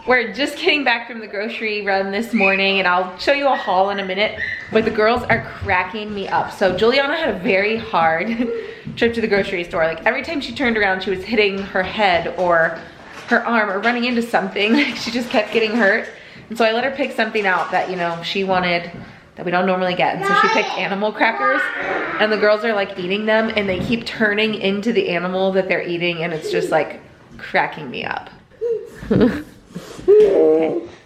We're just getting back from the grocery run this morning, and I'll show you a haul in a minute, but the girls are cracking me up. So Juliana had a very hard trip to the grocery store. Like every time she turned around, she was hitting her head or her arm or running into something. Like she just kept getting hurt. And so I let her pick something out that, you know, she wanted that we don't normally get. And so she picked animal crackers, and the girls are like eating them, and they keep turning into the animal that they're eating, and it's just like cracking me up. Okay.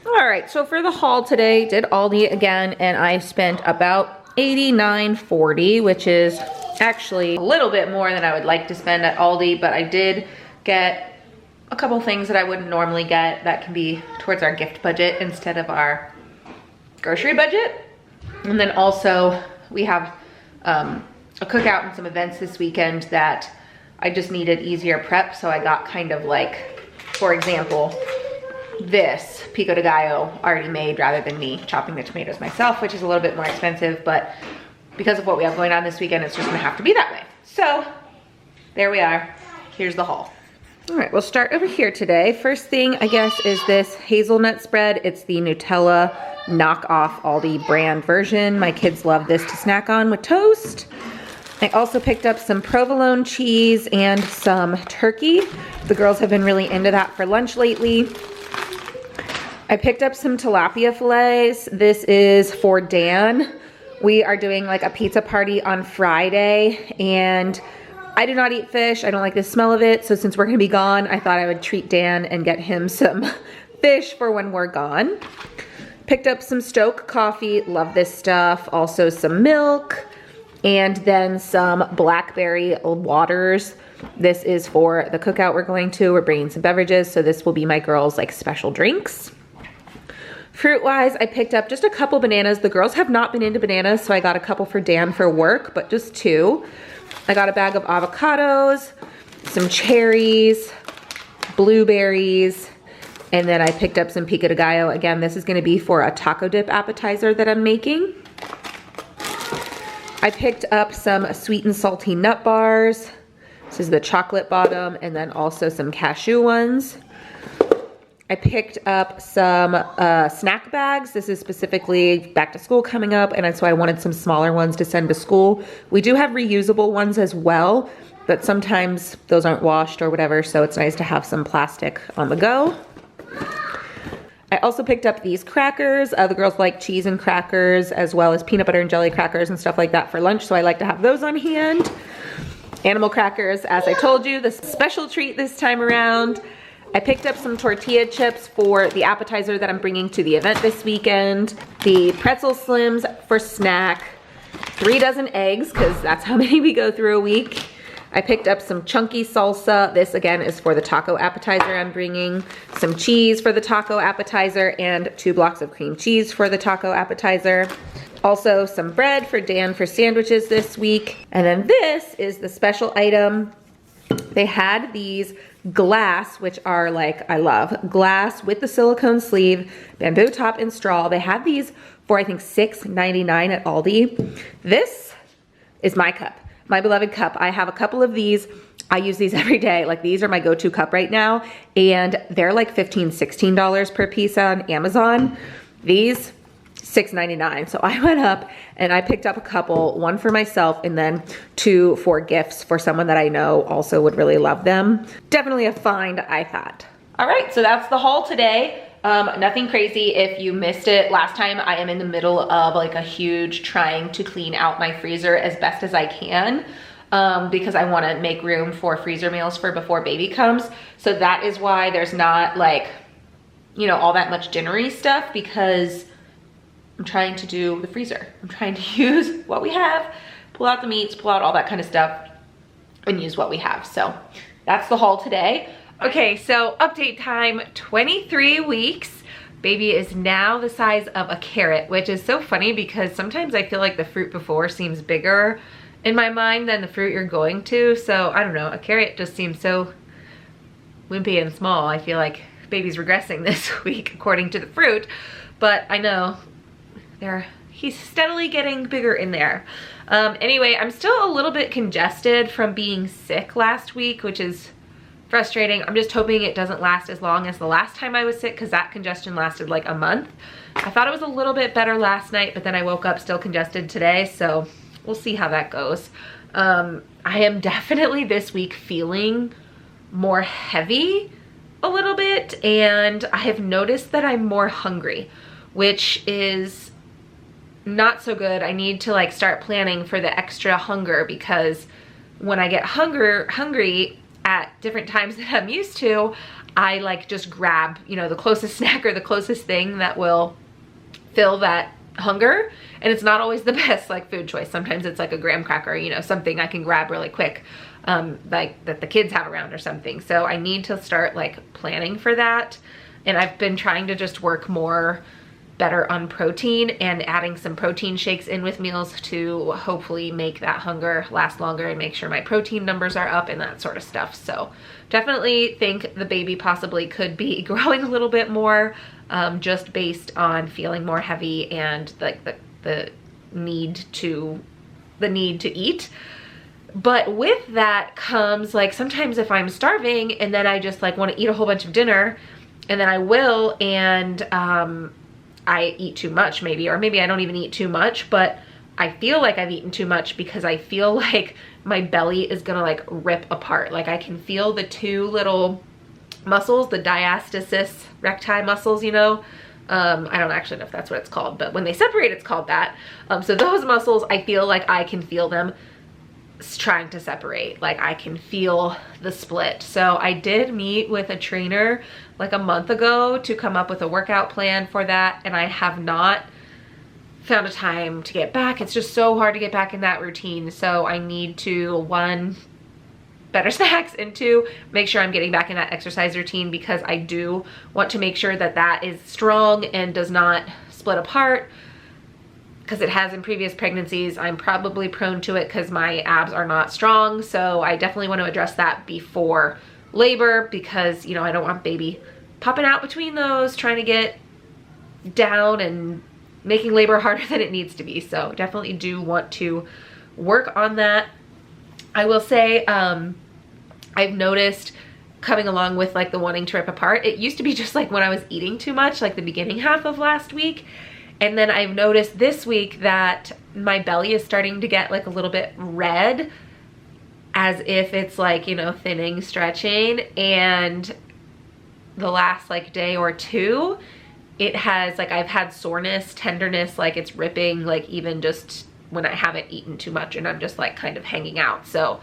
All right, so for the haul today, did Aldi again, and I spent about $89.40, which is actually a little bit more than I would like to spend at Aldi, but I did get a couple things that I wouldn't normally get that can be towards our gift budget instead of our grocery budget. And then also we have a cookout and some events this weekend that I just needed easier prep, so I got kind of like, for example, this pico de gallo already made rather than me chopping the tomatoes myself, which is a little bit more expensive, but because of what we have going on this weekend, it's just gonna have to be that way. So there we are, here's the haul. All right, we'll start over here today. First thing, I guess, is this hazelnut spread. It's the Nutella knockoff Aldi brand version. My kids love this to snack on with toast. I also picked up some provolone cheese and some turkey. The girls have been really into that for lunch lately. I picked up some tilapia fillets. This is for Dan. We are doing like a pizza party on Friday, and I do not eat fish. I don't like the smell of it. So since we're gonna be gone, I thought I would treat Dan and get him some fish for when we're gone. Picked up some Stoke coffee. Love this stuff. Also some milk, and then some blackberry waters. This is for the cookout we're going to. We're bringing some beverages, so this will be my girls' like special drinks. Fruit-wise, I picked up just a couple bananas. The girls have not been into bananas, so I got a couple for Dan for work, but just 2. I got a bag of avocados, some cherries, blueberries, and then I picked up some pico de gallo. Again, this is gonna be for a taco dip appetizer that I'm making. I picked up some sweet and salty nut bars. This is the chocolate bottom, and then also some cashew ones. I picked up some snack bags. This is specifically back to school coming up, and so I wanted some smaller ones to send to school. We do have reusable ones as well, but sometimes those aren't washed or whatever, so it's nice to have some plastic on the go. I also picked up these crackers. The girls like cheese and crackers, as well as peanut butter and jelly crackers and stuff like that for lunch, so I like to have those on hand. Animal crackers, as I told you, the special treat this time around. I picked up some tortilla chips for the appetizer that I'm bringing to the event this weekend. The pretzel slims for snack. 3 dozen eggs, because that's how many we go through a week. I picked up some chunky salsa. This again is for the taco appetizer I'm bringing. Some cheese for the taco appetizer, and 2 blocks of cream cheese for the taco appetizer. Also some bread for Dan for sandwiches this week. And then this is the special item. They had these glass, which are like, I love, glass with the silicone sleeve, bamboo top and straw. They had these for I think $6.99 at Aldi. This is my cup, my beloved cup. I have a couple of these. I use these every day. Like these are my go-to cup right now, and they're like $15, $16 per piece on Amazon. These $6.99. So I went up and I picked up a couple, 1 for myself and then 2 for gifts for someone that I know also would really love them. Definitely a find, I thought. All right, so that's the haul today. Nothing crazy. If you missed it last time, I am in the middle of like a huge trying to clean out my freezer as best as I can. Because I want to make room for freezer meals for before baby comes. So that is why there's not like, you know, all that much dinnery stuff, because I'm trying to do the freezer. I'm trying to use what we have, pull out the meats, pull out all that kind of stuff, and use what we have. So that's the haul today. Okay, so update time, 23 weeks. Baby is now the size of a carrot, which is so funny because sometimes I feel like the fruit before seems bigger in my mind than the fruit you're going to. So I don't know, a carrot just seems so wimpy and small. I feel like baby's regressing this week according to the fruit, but I know he's steadily getting bigger in there. Anyway, I'm still a little bit congested from being sick last week, which is frustrating. I'm just hoping it doesn't last as long as the last time I was sick, because that congestion lasted like a month. I thought it was a little bit better last night, but then I woke up still congested today, so we'll see how that goes. I am definitely this week feeling more heavy a little bit, and I have noticed that I'm more hungry, which is not so good. I need to like start planning for the extra hunger, because when I get hungry at different times that I'm used to, I like just grab, you know, the closest snack or the closest thing that will fill that hunger. And it's not always the best like food choice. Sometimes it's like a graham cracker, you know, something I can grab really quick, like that the kids have around or something. So I need to start like planning for that. And I've been trying to just work better on protein and adding some protein shakes in with meals to hopefully make that hunger last longer and make sure my protein numbers are up and that sort of stuff. So definitely think the baby possibly could be growing a little bit more, just based on feeling more heavy and like the need to eat. But with that comes like sometimes if I'm starving and then I just like want to eat a whole bunch of dinner, and then I will, and I eat too much maybe, or maybe I don't even eat too much, but I feel like I've eaten too much because I feel like my belly is gonna like rip apart. Like I can feel the two little muscles, the diastasis recti muscles, you know. I don't actually know if that's what it's called, but when they separate, it's called that. So those muscles, I feel like I can feel them trying to separate. Like I can feel the split. So I did meet with a trainer like a month ago to come up with a workout plan for that, and I have not found a time to get back. It's just so hard to get back in that routine. So I need to, one, better snacks, and two, make sure I'm getting back in that exercise routine, because I do want to make sure that that is strong and does not split apart, because it has in previous pregnancies. I'm probably prone to it because my abs are not strong. So I definitely want to address that before labor, because, you know, I don't want baby popping out between those, trying to get down and making labor harder than it needs to be. So definitely do want to work on that. I will say, I've noticed coming along with like the wanting to rip apart, it used to be just like when I was eating too much, like the beginning half of last week. And then I've noticed this week that my belly is starting to get like a little bit red, as if it's like, you know, thinning, stretching. And the last like day or two, it has like, I've had soreness, tenderness, like it's ripping, like even just when I haven't eaten too much and I'm just like kind of hanging out. So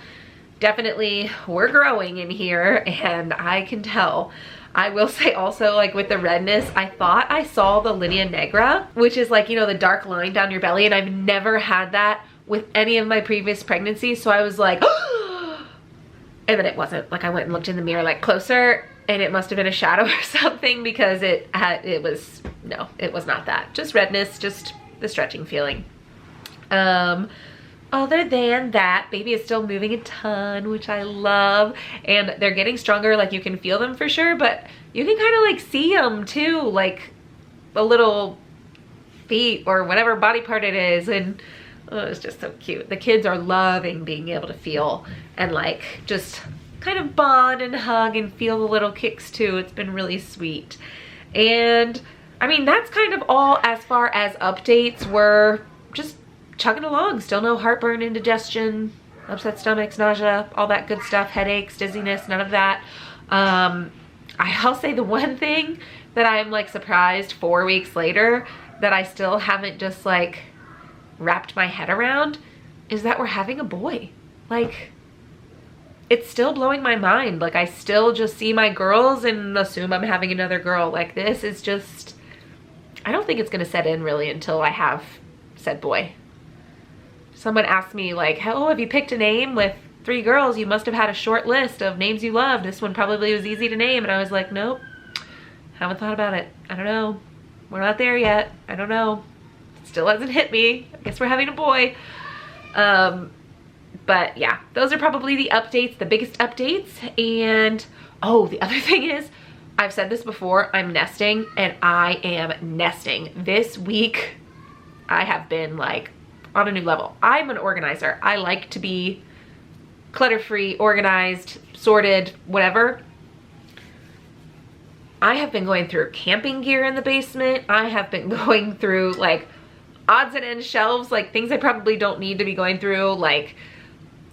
definitely we're growing in here, and I can tell. I will say also, like with the redness, I thought I saw the linea nigra, which is like, you know, the dark line down your belly, and I've never had that with any of my previous pregnancies. So I was like, and then it wasn't. Like I went and looked in the mirror like closer, and it must have been a shadow or something, because it was not that. Just redness, just the stretching feeling. Other than that, baby is still moving a ton, which I love, and they're getting stronger. Like you can feel them for sure, but you can kind of like see them too, like the little feet or whatever body part it is, and oh, it's just so cute. The kids are loving being able to feel and like just kind of bond and hug and feel the little kicks too. It's been really sweet. And I mean, that's kind of all as far as updates. We're just chugging along. Still no heartburn, indigestion, upset stomachs, nausea, all that good stuff, headaches, dizziness, none of that. I'll say the one thing that I'm like surprised 4 weeks later that I still haven't just like wrapped my head around is that we're having a boy. Like, it's still blowing my mind. Like I still just see my girls and assume I'm having another girl. Like this is just, I don't think it's gonna set in really until I have said boy. Someone asked me like, oh, have you picked a name? With 3 girls, you must have had a short list of names you loved. This one probably was easy to name. And I was like, nope, haven't thought about it. I don't know. We're not there yet. I don't know. It still hasn't hit me. I guess we're having a boy. But yeah, those are probably the updates, the biggest updates. And oh, the other thing is, I've said this before, I'm nesting, and I am nesting. This week, I have been like on a new level. I'm an organizer. I like to be clutter-free, organized, sorted, whatever. I have been going through camping gear in the basement. I have been going through like odds and ends shelves, like things I probably don't need to be going through, like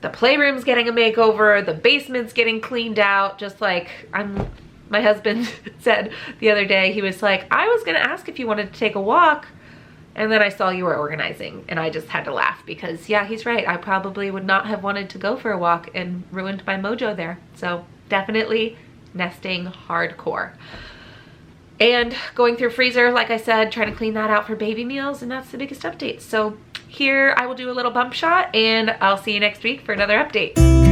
the playroom's getting a makeover, the basement's getting cleaned out, just like my husband said the other day, he was like, I was gonna ask if you wanted to take a walk, and then I saw you were organizing, and I just had to laugh because yeah, he's right. I probably would not have wanted to go for a walk and ruined my mojo there. So definitely nesting hardcore. And going through freezer, like I said, trying to clean that out for baby meals, and that's the biggest update. So here I will do a little bump shot, and I'll see you next week for another update.